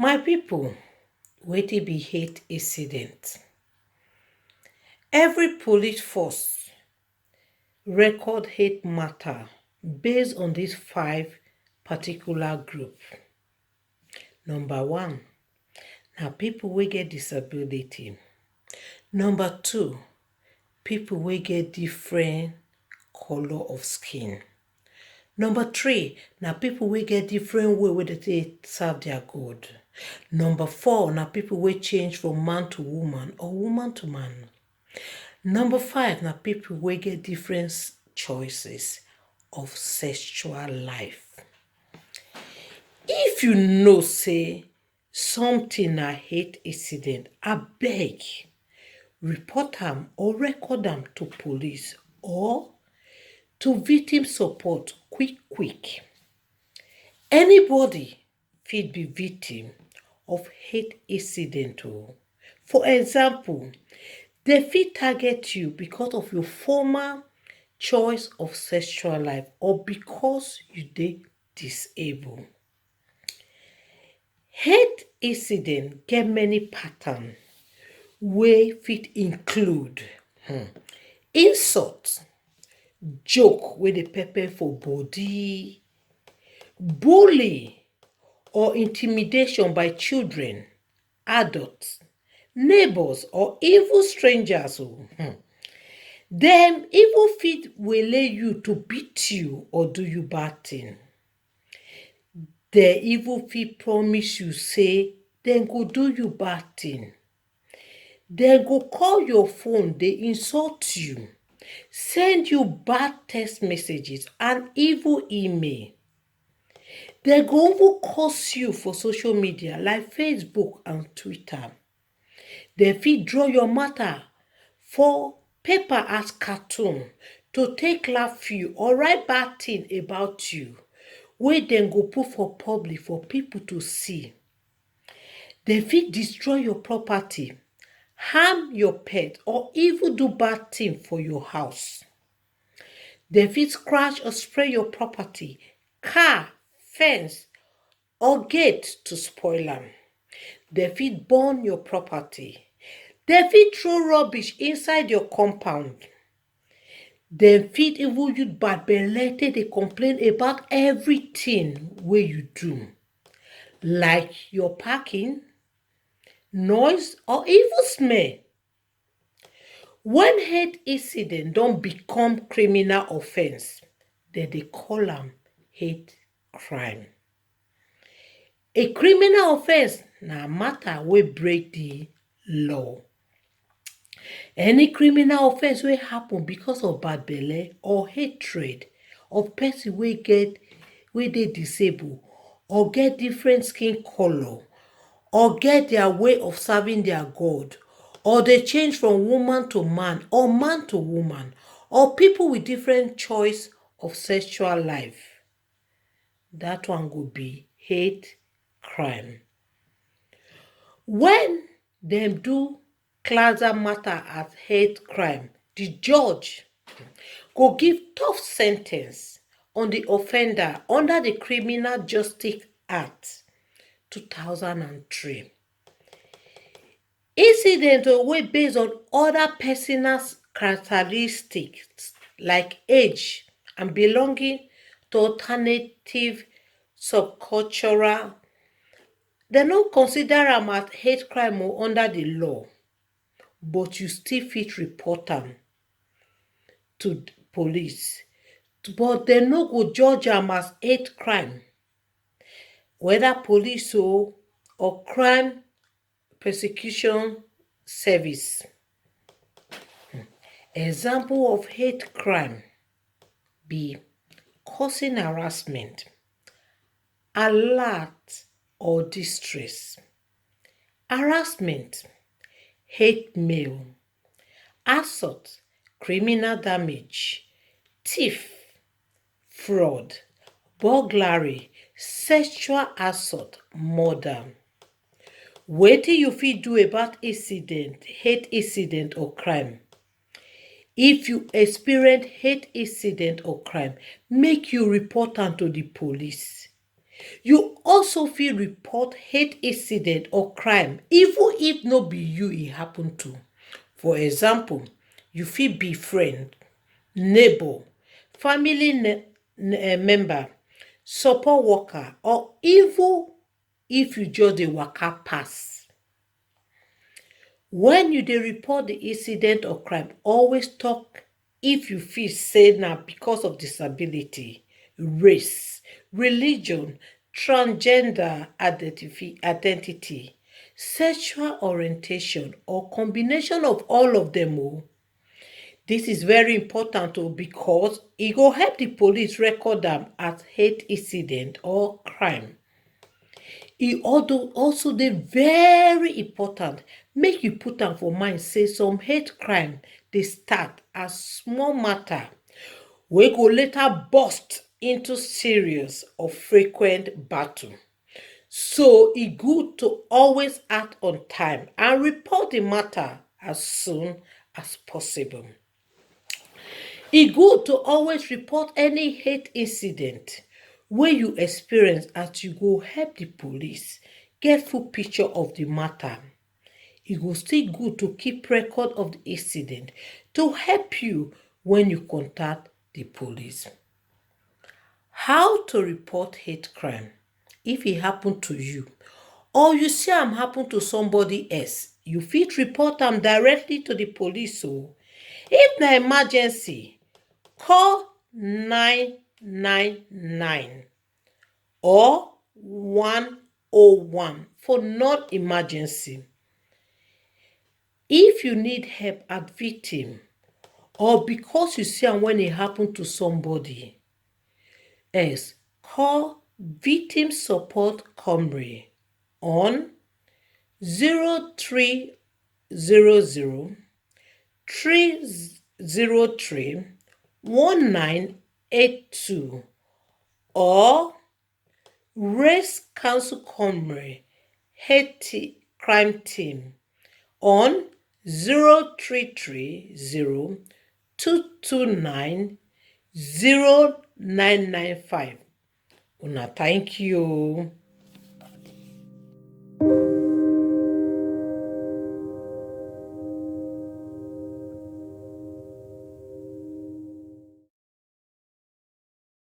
My people, wetin be hate incident? Every police force record hate matter based on these 5 particular group. Number 1, na people wey get disability. Number 2, people wey get different color of skin. Number 3, na people wey get different way wey dem take serve their God. Number 4, na people wey change from man to woman or woman to man. Number 5, na people wey get different choices of sexual life. If you know say something na hate incident, abeg report am or record am to police or to victim support quick. Anybody fit be victim of hate incident o. For example, dem fit target you because of your former choice of sexual life or because you dey disabled. Hate incident get many pattern wey fit include insult, joke wey dey pepper for body, bully or intimidation by children, adults, neighbors or even strangers o. Dem even fit wele you to beat you or do you bad thing. Dem even fit promise you say dem go do you bad thing. Dem go call your phone dey insult you, send you bad text messages and even email. Dem go even curse you for social media like Facebook and Twitter. Dem fit draw your matter for paper as cartoon to take laugh you or write bad thing about you wey dem go put for public for people to see. Dem fit destroy your property, harm your pet or even do bad thing for your house. Dem fit scratch or spray your property, car, fence or gate to spoil am. Dem fit burn your property. Dem fit throw rubbish inside your compound. Dem fit even use bad belle take dey complain about everything wey you do, like your parking, noise or even smell. When hate incident don become criminal offense, dem dey call am hate crime. A criminal offense na matter wey break the law. Any criminal offense wey happen because of bad belle or hatred of person wey dey disabled or get different skin color or get their way of serving their God or dey change from woman to man or man to woman or people with different choice of sexual life, that one go be hate crime. When dem do class dat matter as hate crime, the judge go give tough sen ten ce on the offender under the Criminal Justice Act 2003. Incident wey based on other personal characteristics like age and belonging to alternative subcultural, dem no consider am as hate crime o under the law, but you still fit report am to police, but dem no go judge am as hate crime. Whether police o or crime prosecution service. Example of hate crime be causing harassment, alert or distress. Harassment, hate mail. Assault, criminal damage. Thief, fraud. Burglary, sexual assault, murder. Wetin you fit do about incident, hate incident or crime? If you experience hate incident or crime, make you report am to the police. You also fit report hate incident or crime even if no be you e happen to. For example, you fit be friend, neighbor, family member, support worker, or even if you just dey waka pass. When you dey report the incident or crime, always talk if you feel say na because of disability, race, religion, transgender identity, sexual orientation, or combination of all of them o. This is very important because e go help the police record am as hate incident or crime. E also dey very important make you put am for mind say some hate crime dey start as small matter wey go later burst into serious or frequent battle. So e good to always act on time and report the matter as soon as possible. E good to always report any hate incident wey you experience as you go help the police get full picture of the matter. E go still good to keep record of the incident to help you when you contact the police. How to report hate crime if e happen to you or you see am happen to somebody else? You fit report am directly to the police o. If na emergency, call 999 or 101 for non-emergency. If you need help at victim or because you see am when e happen to somebody else, call victim support Cymru on 0300 303 1982 or raise council Cymru hate crime team on 0330 229 0995. Una thank you.